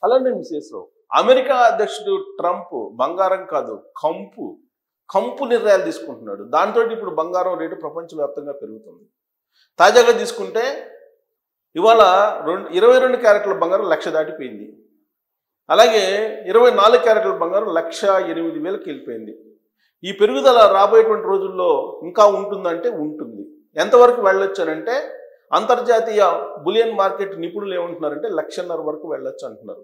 అలానే విశేషం అమెరికా అధ్యక్షుడు ట్రంప్ బంగారం కాదు కంపు నిర్ణయాలు తీసుకుంటున్నాడు. దాంతో ఇప్పుడు బంగారం రేటు ప్రపంచవ్యాప్తంగా పెరుగుతుంది. తాజాగా తీసుకుంటే ఇవాళ 22 క్యారెట్ల బంగారం 1,00,000 దాటిపోయింది. అలాగే 24 క్యారెట్ల బంగారం 1,08,000కి వెళ్ళిపోయింది. ఈ పెరుగుదల రాబోయేటువంటి రోజుల్లో ఇంకా ఉంటుందంటే ఉంటుంది. ఎంతవరకు వెళ్ళొచ్చానంటే అంతర్జాతీయ బులియన్ మార్కెట్ నిపుణులు ఏమంటున్నారంటే 1,50,000 వరకు వెళ్ళొచ్చు అంటున్నారు.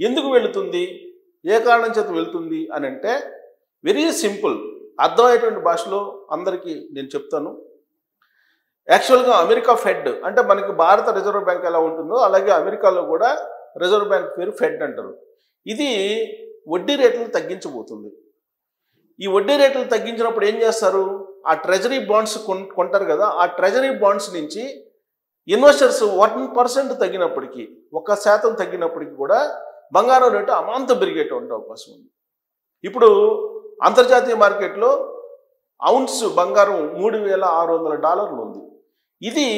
ఎందుకు వెళుతుంది, ఏ కారణం చేత వెళుతుంది అని అంటే వెరీ సింపుల్, అర్థమయ్యేటువంటి భాషలో అందరికీ నేను చెప్తాను. యాక్చువల్గా అమెరికా ఫెడ్ అంటే మనకి భారత రిజర్వ్ బ్యాంక్ ఎలా ఉంటుందో అలాగే అమెరికాలో కూడా రిజర్వ్ బ్యాంక్ పేరు ఫెడ్ అంటారు. ఇది వడ్డీ రేట్లను తగ్గించబోతుంది. ఈ వడ్డీ రేట్లు తగ్గించినప్పుడు ఏం చేస్తారు, ఆ ట్రెజరీ బాండ్స్ కొంటారు కదా, ఆ ట్రెజరీ బాండ్స్ నుంచి ఇన్వెస్టర్స్ 1% తగ్గినప్పటికీ 1% తగ్గినప్పటికీ కూడా బంగారం రేటు అమాంతం పెరిగేటువంటి అవకాశం ఉంది. ఇప్పుడు అంతర్జాతీయ మార్కెట్లో ఔన్స్ బంగారం $3,600 ఉంది. ఇది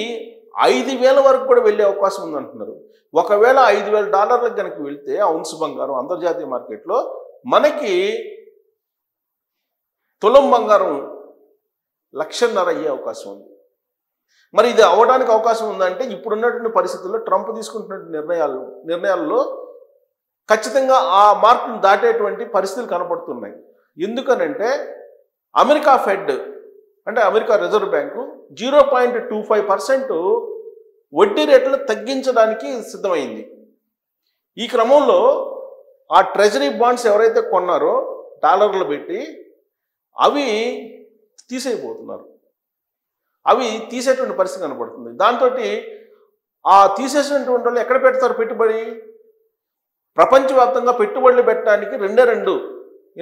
5,000 వరకు కూడా వెళ్ళే అవకాశం ఉంది అంటున్నారు. ఒకవేళ $5,000 కనుక వెళ్తే ఔన్స్ బంగారం అంతర్జాతీయ మార్కెట్లో మనకి తులం బంగారం 1,50,000 అయ్యే అవకాశం ఉంది. మరి ఇది అవ్వడానికి అవకాశం ఉందంటే ఇప్పుడున్నటువంటి పరిస్థితుల్లో ట్రంప్ తీసుకుంటున్న నిర్ణయాల్లో ఖచ్చితంగా ఆ మార్కును దాటేటువంటి పరిస్థితులు కనపడుతున్నాయి. ఎందుకనంటే అమెరికా ఫెడ్ అంటే అమెరికా రిజర్వ్ బ్యాంకు 0.25% వడ్డీ రేట్లు తగ్గించడానికి సిద్ధమైంది. ఈ క్రమంలో ఆ ట్రెజరీ బాండ్స్ ఎవరైతే కొన్నారో డాలర్లు పెట్టి అవి తీసేయబోతున్నారు. అవి తీసేటువంటి పరిస్థితి కనపడుతుంది. దాంతో ఆ తీసేసినటువంటి వాళ్ళు ఎక్కడ పెడతారు పెట్టుబడి, ప్రపంచవ్యాప్తంగా పెట్టుబడులు పెట్టడానికి రెండు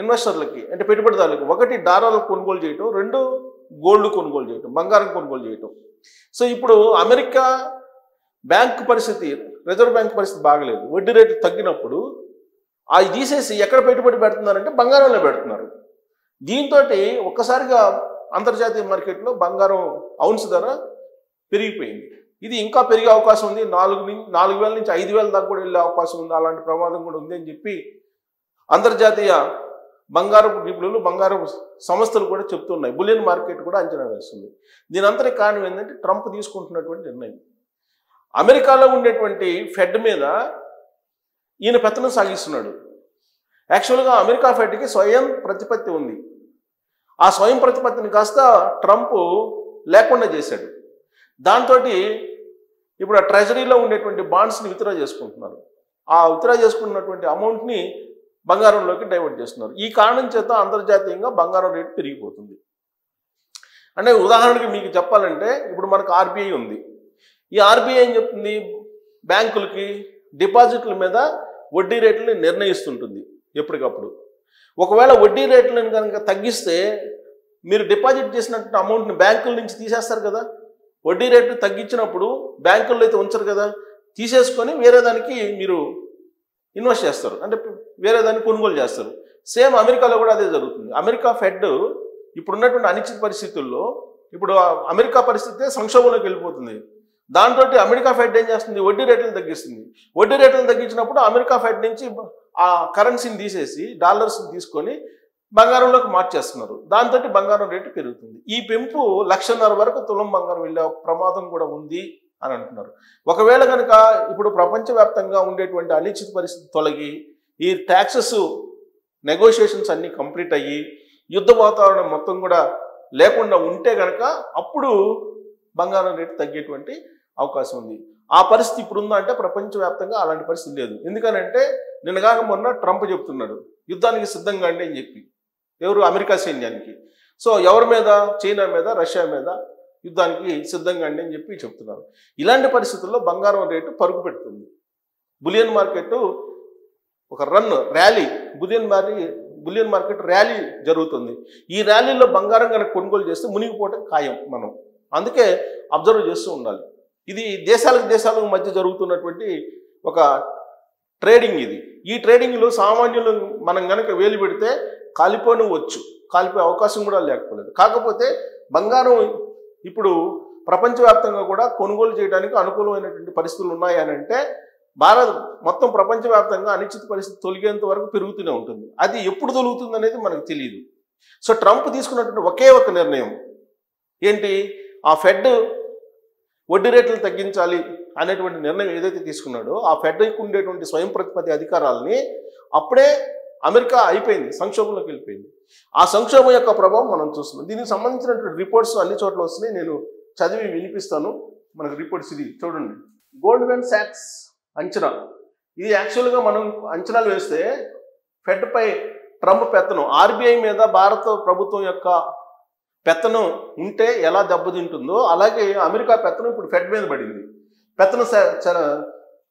ఇన్వెస్టర్లకి అంటే పెట్టుబడిదారులకు, ఒకటి డాలర్లు కొనుగోలు చేయటం, 2 గోల్డ్ కొనుగోలు చేయటం, బంగారం కొనుగోలు చేయటం. సో ఇప్పుడు అమెరికా బ్యాంక్ పరిస్థితి, రిజర్వ్ బ్యాంక్ పరిస్థితి బాగలేదు. వడ్డీ రేట్లు తగ్గినప్పుడు అవి తీసేసి ఎక్కడ పెట్టుబడి పెడుతున్నారంటే బంగారంలో పెడుతున్నారు. దీంతో ఒక్కసారిగా అంతర్జాతీయ మార్కెట్లో బంగారం ఔన్స్ ధర పెరిగిపోయింది. ఇది ఇంకా పెరిగే అవకాశం ఉంది. 4,000 నుంచి 5,000 దాకా కూడా వెళ్ళే అవకాశం ఉంది. అలాంటి ప్రమాదం కూడా ఉంది అని చెప్పి అంతర్జాతీయ బంగారపు నిపుణులు, బంగారపు సంస్థలు కూడా చెప్తున్నాయి. బులియన్ మార్కెట్ కూడా అంచనా వేస్తుంది. దీని అంతటి కారణం ఏంటంటే ట్రంప్ తీసుకుంటున్నటువంటి నిర్ణయం. అమెరికాలో ఉండేటువంటి ఫెడ్ మీద ఈయన పెత్తనం సాగిస్తున్నాడు. యాక్చువల్గా అమెరికా ఫెడ్కి స్వయం ప్రతిపత్తి ఉంది. ఆ స్వయం ప్రతిపత్తిని కాస్త ట్రంప్ లేకుండా చేశాడు. దాంతో ఇప్పుడు ఆ ట్రెజరీలో ఉండేటువంటి బాండ్స్ని విత్డ్రా చేసుకుంటున్నారు. ఆ విత్డ్రా చేసుకున్నటువంటి అమౌంట్ని బంగారంలోకి డైవర్ట్ చేస్తున్నారు. ఈ కారణం చేత అంతర్జాతీయంగా బంగారం రేటు పెరిగిపోతుంది. అంటే ఉదాహరణకి మీకు చెప్పాలంటే ఇప్పుడు మనకు ఆర్బీఐ ఉంది. ఈ ఆర్బీఐ ఏం చెప్తుంది, బ్యాంకులకి డిపాజిట్ల మీద వడ్డీ రేట్లని నిర్ణయిస్తుంటుంది ఎప్పటికప్పుడు. ఒకవేళ వడ్డీ రేట్లను కనుక తగ్గిస్తే మీరు డిపాజిట్ చేసినటువంటి అమౌంట్ని బ్యాంకుల నుంచి తీసేస్తారు కదా. వడ్డీ రేట్లు తగ్గించినప్పుడు బ్యాంకుల్లో అయితే ఉంచరు కదా, తీసేసుకొని వేరే దానికి మీరు ఇన్వెస్ట్ చేస్తారు, అంటే వేరే దాన్ని కొనుగోలు చేస్తారు. సేమ్ అమెరికాలో కూడా అదే జరుగుతుంది. అమెరికా ఫెడ్ ఇప్పుడున్నటువంటి అనిశ్చిత పరిస్థితుల్లో ఇప్పుడు అమెరికా పరిస్థితే సంక్షోభంలోకి వెళ్ళిపోతుంది. దాంతో అమెరికా ఫెడ్ ఏం చేస్తుంది, వడ్డీ రేట్లను తగ్గిస్తుంది. వడ్డీ రేట్లను తగ్గించినప్పుడు అమెరికా ఫెడ్ నుంచి ఆ కరెన్సీని తీసేసి డాలర్స్ని తీసుకొని బంగారంలోకి మార్చేస్తున్నారు. దాంతో బంగారం రేటు పెరుగుతుంది. ఈ పెంపు 1,50,000 వరకు తులం బంగారం వెళ్ళే ప్రమాదం కూడా ఉంది అని అంటున్నారు. ఒకవేళ కనుక ఇప్పుడు ప్రపంచవ్యాప్తంగా ఉండేటువంటి అనిశ్చిత పరిస్థితి తొలగి ఈ ట్యాక్సెస్ నెగోషియేషన్స్ అన్నీ కంప్లీట్ అయ్యి యుద్ధ వాతావరణం మొత్తం కూడా లేకుండా ఉంటే కనుక అప్పుడు బంగారం రేటు తగ్గేటువంటి అవకాశం ఉంది. ఆ పరిస్థితి ఇప్పుడు ఉందా అంటే ప్రపంచవ్యాప్తంగా అలాంటి పరిస్థితి లేదు. ఎందుకనంటే నిన్నగాక మొన్న ట్రంప్ చెప్తున్నాడు యుద్ధానికి సిద్ధంగా అండి అని చెప్పి, ఎవరు, అమెరికా సైన్యానికి. సో ఎవరి మీద, చైనా మీద, రష్యా మీద యుద్ధానికి సిద్ధంగా అండి అని చెప్పి చెప్తున్నారు. ఇలాంటి పరిస్థితుల్లో బంగారం రేటు పరుగు పెడుతుంది. బులియన్ మార్కెట్ ఒక ర్యాలీ, బులియన్ మార్కెట్ ర్యాలీ జరుగుతుంది. ఈ ర్యాలీలో బంగారం కనుక కొనుగోలు చేస్తే మునిగిపోవటం ఖాయం మనం. అందుకే అబ్జర్వ్ చేస్తూ ఉండాలి. ఇది దేశాలకు మధ్య జరుగుతున్నటువంటి ఒక ట్రేడింగ్ ఇది. ఈ ట్రేడింగ్లో సామాన్యులు మనం కనుక వేలు పెడితే కాలిపోయే అవకాశం కూడా లేకపోలేదు. కాకపోతే బంగారం ఇప్పుడు ప్రపంచవ్యాప్తంగా కూడా కొనుగోలు చేయడానికి అనుకూలమైనటువంటి పరిస్థితులు ఉన్నాయని అంటే భారత్ మొత్తం ప్రపంచవ్యాప్తంగా అనిశ్చిత పరిస్థితి తొలగేంత వరకు పెరుగుతూనే ఉంటుంది. అది ఎప్పుడు తొలుగుతుంది అనేది మనకు తెలియదు. సో ట్రంప్ తీసుకున్నటువంటి ఒకే ఒక నిర్ణయం ఏంటి, ఆ ఫెడ్ వడ్డీ రేట్లు తగ్గించాలి అనేటువంటి నిర్ణయం ఏదైతే తీసుకున్నాడో ఆ ఫెడ్కి ఉండేటువంటి స్వయం ప్రతిపత్తి అధికారాలని అప్పుడే అమెరికా అయిపోయింది, సంక్షోభంలోకి వెళ్ళిపోయింది. ఆ సంక్షోభం యొక్క ప్రభావం మనం చూస్తున్నాం. దీనికి సంబంధించినటువంటి రిపోర్ట్స్ అన్ని చోట్ల వస్తున్నాయి, నేను చదివి వినిపిస్తాను. మనకు రిపోర్ట్స్ ఇది చూడండి. గోల్డ్మెన్ సాక్స్ అంచనా, ఇది యాక్చువల్గా మనం అంచనాలు వేస్తే ఫెడ్ పై ట్రంప్ పెత్తనం, ఆర్బీఐ మీద భారత ప్రభుత్వం యొక్క పెత్తనం ఉంటే ఎలా దెబ్బతింటుందో అలాగే అమెరికా పెత్తనం ఇప్పుడు ఫెడ్ మీద పడింది. పెత్తనం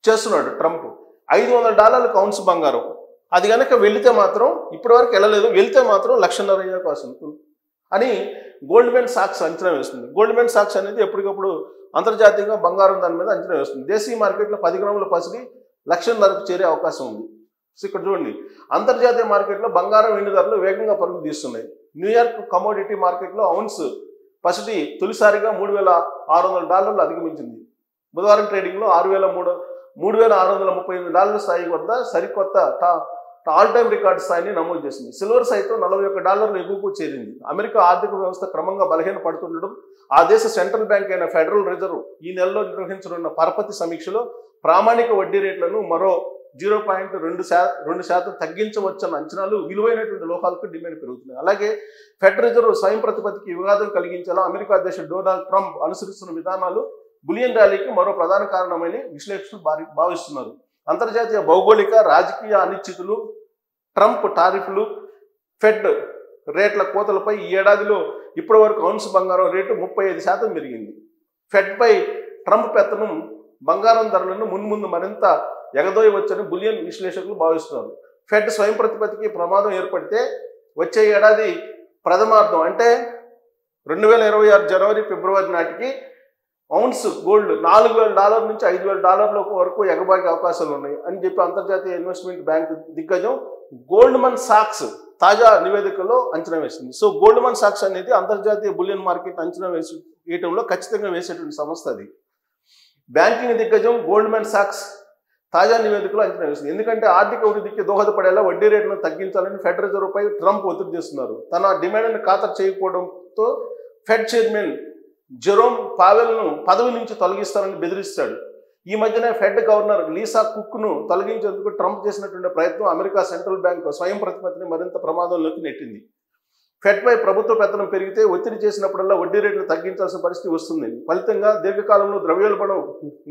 చేస్తున్నాడు ట్రంప్. $500 కౌన్స్ బంగారం, అది కనుక వెళితే మాత్రం ఇప్పటివరకు వెళ్ళలేదు, వెళితే మాత్రం 1,50,000 అయ్యే అవకాశం అని గోల్డ్మెన్ సాక్స్ అంచనా వేస్తుంది. గోల్డ్మెన్ సాక్స్ అనేది ఎప్పటికప్పుడు అంతర్జాతీయంగా బంగారం దాని మీద అంచనా వేస్తుంది. దేశీయ మార్కెట్లో 10 గ్రాముల పసిడి 1,00,000 చేరే అవకాశం ఉంది. సో ఇక్కడ చూడండి, అంతర్జాతీయ మార్కెట్లో బంగారం వెండి ధరలు వేగంగా పరుగు తీస్తున్నాయి. న్యూయార్క్ కమోడిటీ మార్కెట్లో ఔన్స్ పసిడి తొలిసారిగా $3,600 అధిగమించింది. బుధవారం ట్రేడింగ్లో $3,638 స్థాయి వద్ద సరికొత్త ఆల్ టైమ్ రికార్డు స్థాయిని నమోదు చేసింది. సిల్వర్ సైతం $41 ఎగువకు చేరింది. అమెరికా ఆర్థిక వ్యవస్థ క్రమంగా బలహీన పడుతుండడం, ఆ దేశ సెంట్రల్ బ్యాంక్ అయిన ఫెడరల్ రిజర్వ్ ఈ నెలలో నిర్వహించనున్న పరపతి సమీక్షలో ప్రామాణిక వడ్డీ రేట్లను మరో 0.2% తగ్గించవచ్చన్న అంచనాలు విలువైనటువంటి లోహాలకు డిమాండ్ పెరుగుతున్నాయి. అలాగే ఫెడ్ రిజర్వ్ స్వయం ప్రతిపత్తికి వివాదం కలిగించేలా అమెరికా అధ్యక్షుడు డొనాల్డ్ ట్రంప్ అనుసరిస్తున్న విధానాలు బులియన్ ర్యాలీకి మరో ప్రధాన కారణమని విశ్లేషకులు భావిస్తున్నారు. అంతర్జాతీయ భౌగోళిక రాజకీయ అనిశ్చితులు, ట్రంప్ టారిఫ్లు, ఫెడ్ రేట్ల కోతలపై ఈ ఏడాదిలో ఇప్పటి వరకు ఔన్స్ బంగారం రేటు 35% పెరిగింది. ఫెడ్పై ట్రంప్ పెత్తనం బంగారం ధరలను మున్ముందు మరింత ఎగదోయవచ్చని బులియన్ విశ్లేషకులు భావిస్తున్నారు. ఫెడ్ స్వయం ప్రతిపత్తికి ప్రమాదం ఏర్పడితే వచ్చే ఏడాది ప్రథమార్థం అంటే 2026 జనవరి ఫిబ్రవరి నాటికి ఔన్స్ గోల్డ్ $4,000 నుంచి $5,000 వరకు ఎగబాగే అవకాశాలు ఉన్నాయి అని చెప్పి అంతర్జాతీయ ఇన్వెస్ట్మెంట్ బ్యాంక్ దిగ్గజం గోల్డ్మన్ సాక్స్ తాజా నివేదికలో అంచనా వేసింది. సో గోల్డ్మన్ సాక్స్ అనేది అంతర్జాతీయ బులియన్ మార్కెట్ అంచనా వేయటంలో ఖచ్చితంగా వేసేటువంటి సంస్థ అది. బ్యాంకింగ్ దిగ్గజం గోల్డ్మన్ సాక్స్ తాజా నివేదికలో అంచనా వేసింది. ఎందుకంటే ఆర్థిక వృద్ధికి దోహదపడేలా వడ్డీ రేట్లను తగ్గించాలని ఫెడ్ రిజర్వ్పై ట్రంప్ ఒత్తిడి చేస్తున్నారు. తన డిమాండ్ను ఖాతరు చేయకపోవడంతో ఫెడ్ చైర్మన్ జెరోమ్ పావెల్ను పదవి నుంచి తొలగిస్తారని బెదిరిస్తాడు. ఈ మధ్యనే ఫెడ్ గవర్నర్ లీసా కుక్ను తొలగించేందుకు ట్రంప్ చేసినటువంటి ప్రయత్నం అమెరికా సెంట్రల్ బ్యాంక్ స్వయం ప్రతిపత్తిని మరింత ప్రమాదంలోకి నెట్టింది. ఫెడ్పై ప్రభుత్వ పెత్తనం పెరిగితే ఒత్తిడి చేసినప్పుడల్లా వడ్డీ రేట్లు తగ్గించాల్సిన పరిస్థితి వస్తుంది. ఫలితంగా దీర్ఘకాలంలో ద్రవ్యోల్బణం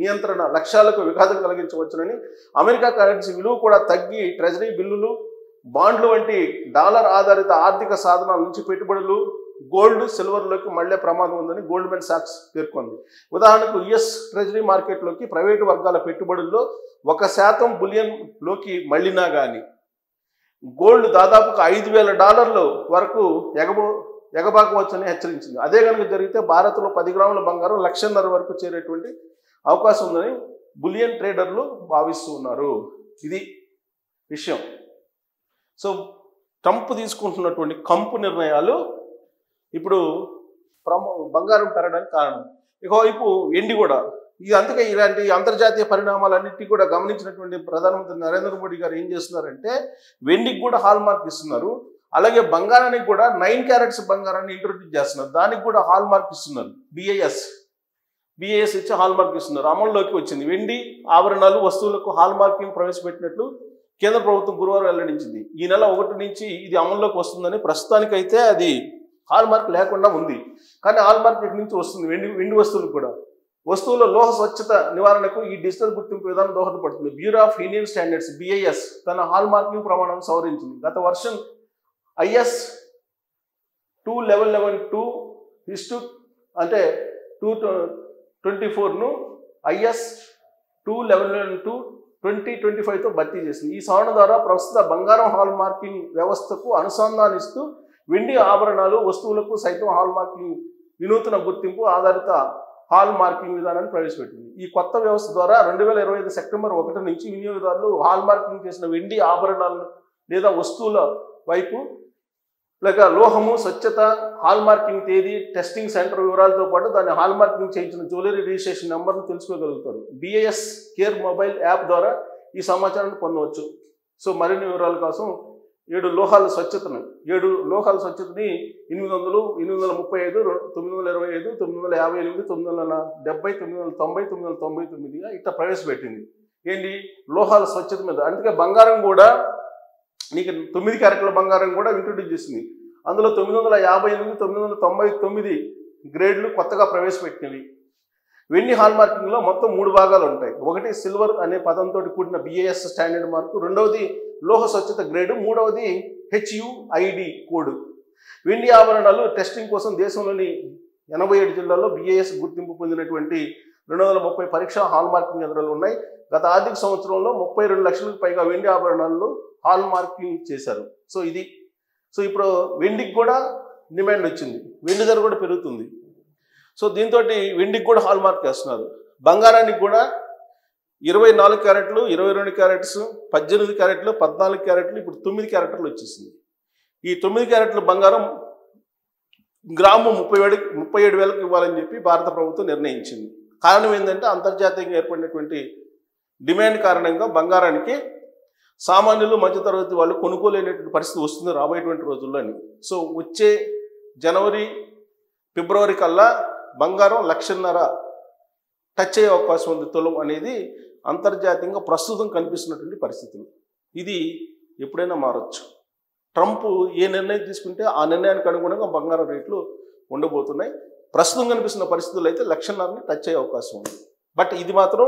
నియంత్రణ లక్ష్యాలకు విఘాతం కలిగించవచ్చునని, అమెరికా కరెన్సీ విలువ కూడా తగ్గి ట్రెజరీ బిల్లులు, బాండ్లు వంటి డాలర్ ఆధారిత ఆర్థిక సాధనాల నుంచి పెట్టుబడులు గోల్డ్, సిల్వర్లోకి మళ్లే ప్రమాదం ఉందని గోల్డ్మెన్ సాక్స్ పేర్కొంది. ఉదాహరణకు యుఎస్ ట్రెజరీ మార్కెట్లోకి ప్రైవేటు వర్గాల పెట్టుబడుల్లో 1% బులియన్లోకి మళ్ళినా కానీ గోల్డ్ దాదాపుగా $5,000 వరకు ఎగబాకవచ్చని హెచ్చరించింది. అదే కనుక జరిగితే భారత్లో 10 గ్రాముల బంగారం 1,50,000 వరకు చేరేటువంటి అవకాశం ఉందని బులియన్ ట్రేడర్లు భావిస్తూ ఉన్నారు. ఇది విషయం. సో ట్రంప్ తీసుకుంటున్నటువంటి కంపు నిర్ణయాలు ఇప్పుడు బంగారం పెరగడానికి కారణం. ఇకవైపు వెండి కూడా, ఇది అందుకే ఇలాంటి అంతర్జాతీయ పరిణామాలన్నింటినీ కూడా గమనించినటువంటి ప్రధానమంత్రి నరేంద్ర మోడీ గారు ఏం చేస్తున్నారంటే వెండికి కూడా హాల్ మార్క్ ఇస్తున్నారు. అలాగే బంగారానికి కూడా 9 క్యారెట్స్ బంగారాన్ని ఇంట్రొడ్యూస్ చేస్తున్నారు. దానికి కూడా హాల్ మార్క్ ఇస్తున్నారు. బిఐఎస్ ఇచ్చి హాల్ మార్క్ ఇస్తున్నారు. అమల్లోకి వచ్చింది. వెండి ఆభరణాలు వస్తువులకు హాల్ మార్కింగ్ ప్రవేశపెట్టినట్లు కేంద్ర ప్రభుత్వం గురువారం వెల్లడించింది. ఈ నెల 1 నుంచి ఇది అమల్లోకి వస్తుందని, ప్రస్తుతానికైతే అది హాల్ మార్క్ లేకుండా ఉంది. కానీ హాల్ మార్క్ ఇక్కడి నుంచి వస్తుంది. వెండి వస్తువులకు కూడా. వస్తువుల లోహ స్వచ్ఛత నివారణకు ఈ డిజిటల్ గుర్తింపు విధానం దోహదపడుతుంది. Bureau of Indian standards BIS తన హాల్ మార్కింగ్ ప్రమాణాలను సవరించింది. గత వర్షన్ IS 2112 అంటే 224ను IS 2112-2025తో భర్తీ చేసింది. ఈ సవరణ ద్వారా ప్రస్తుత బంగారం హాల్ మార్కింగ్ వ్యవస్థకు అనుసంధానిస్తూ వెండి ఆభరణాలు వస్తువులకు సైతం హాల్ మార్కింగ్ వినూత్న గుర్తింపు ఆధారిత హాల్ మార్కింగ్ విధానాన్ని ప్రవేశపెట్టింది. ఈ కొత్త వ్యవస్థ ద్వారా 2025 సెప్టెంబర్ 1 నుంచి వినియోగదారులు హాల్ మార్కింగ్ చేసిన వెండి ఆభరణాలను లేదా వస్తువుల వైపు లేక లోహము, స్వచ్ఛత, హాల్ మార్కింగ్ తేదీ, టెస్టింగ్ సెంటర్ వివరాలతో పాటు దాన్ని హాల్ మార్కింగ్ చేయించిన జ్యువెలరీ రిజిస్ట్రేషన్ నెంబర్ను తెలుసుకోగలుగుతారు. బిఏఎస్ కేర్ మొబైల్ యాప్ ద్వారా ఈ సమాచారాన్ని పొందవచ్చు. సో మరిన్ని వివరాల కోసం 7 లోహాల స్వచ్ఛతని 800, 835, 935, 925, 958, 970, 990, 999గా ఇట్లా ప్రవేశపెట్టింది. ఏంటి? లోహాల స్వచ్ఛత మీద. అందుకే బంగారం కూడా నీకు 9 క్యారెట్ల బంగారం కూడా ఇంట్రొడ్యూస్ చేసింది. అందులో 958, 999 గ్రేడ్లు కొత్తగా ప్రవేశపెట్టినవి. వెండి హాల్ మార్కింగ్లో మొత్తం 3 భాగాలు ఉంటాయి. ఒకటి సిల్వర్ అనే పదంతో కూడిన బిఏఎస్ స్టాండర్డ్ మార్కు, రెండవది లోహ స్వచ్ఛత గ్రేడు, మూడవది HUID కోడ్. వెండి ఆభరణాలు టెస్టింగ్ కోసం దేశంలోని 87 జిల్లాల్లో బిఏఎస్ గుర్తింపు పొందినటువంటి 230 పరీక్షా హాల్ మార్కింగ్ యంత్రాలు ఉన్నాయి. గత ఆర్థిక సంవత్సరంలో 32 లక్షలకు పైగా వెండి ఆభరణాల్లో హాల్ మార్కింగ్ చేశారు. సో ఇప్పుడు వెండికి కూడా డిమాండ్ వచ్చింది, వెండి ధర కూడా పెరుగుతుంది. సో దీంతో వెండికి కూడా హాల్ మార్క్ వేస్తున్నారు. బంగారానికి కూడా 24 క్యారెట్లు, 22 క్యారెట్స్, 18 క్యారెట్లు, 14 క్యారెట్లు, ఇప్పుడు 9 క్యారెట్లు వచ్చేసింది. ఈ 9 క్యారెట్ల బంగారం గ్రాము 37,000కి ఇవ్వాలని చెప్పి భారత ప్రభుత్వం నిర్ణయించింది. కారణం ఏంటంటే అంతర్జాతీయంగా ఏర్పడినటువంటి డిమాండ్ కారణంగా బంగారానికి సామాన్యులు, మధ్యతరగతి వాళ్ళు కొనుక్కోలేనటువంటి పరిస్థితి వస్తుంది రాబోయేటువంటి రోజుల్లోని. సో వచ్చే జనవరి, ఫిబ్రవరి కల్లా బంగారం 1,50,000 టచ్ అయ్యే అవకాశం ఉంది తులం అనేది అంతర్జాతీయంగా ప్రస్తుతం కనిపిస్తున్నటువంటి పరిస్థితులు. ఇది ఎప్పుడైనా మారచ్చు. ట్రంప్ ఏ నిర్ణయం తీసుకుంటే ఆ నిర్ణయానికి అనుగుణంగా బంగారం రేట్లు ఉండబోతున్నాయి. ప్రస్తుతం కనిపిస్తున్న పరిస్థితులు అయితే 1,50,000ని టచ్ అయ్యే అవకాశం ఉంది. బట్ ఇది మాత్రం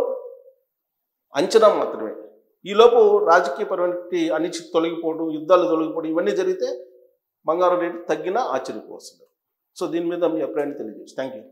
అంచనా మాత్రమే. ఈలోపు రాజకీయపరమైన అనిశ్చితి తొలగిపోవడం, యుద్ధాలు తొలగిపోవడం ఇవన్నీ జరిగితే బంగారం రేటు తగ్గినా ఆశ్చర్యపోవస్తుంది. సో దీని మీద మీ అభిప్రాయాన్ని తెలియజేసి థ్యాంక్ యూ.